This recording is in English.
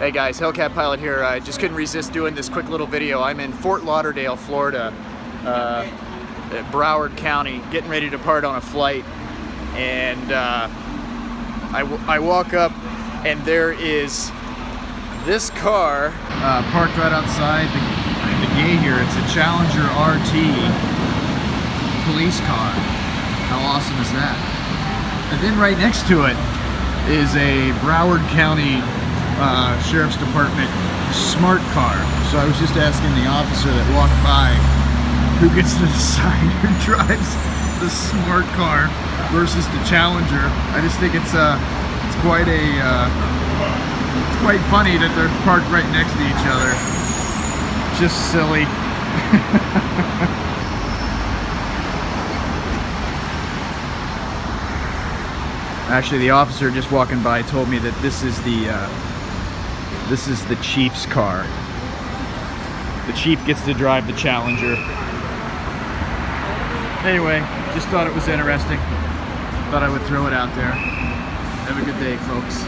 Hey guys, Hellcat Pilot here. I just couldn't resist doing this quick little video. I'm in Fort Lauderdale, Florida, Broward County, getting ready to depart on a flight. And I walk up and there is this car parked right outside the gate here. It's a Challenger RT police car. How awesome is that? And then right next to it is a Broward County Sheriff's Department smart car. So I was just asking the officer that walked by who gets to decide who drives the smart car versus the Challenger. I just think it's quite funny that they're parked right next to each other. Just silly. Actually, the officer just walking by told me that this is the chief's car. The chief gets to drive the Challenger. Anyway, just thought it was interesting. Thought I would throw it out there. Have a good day, folks.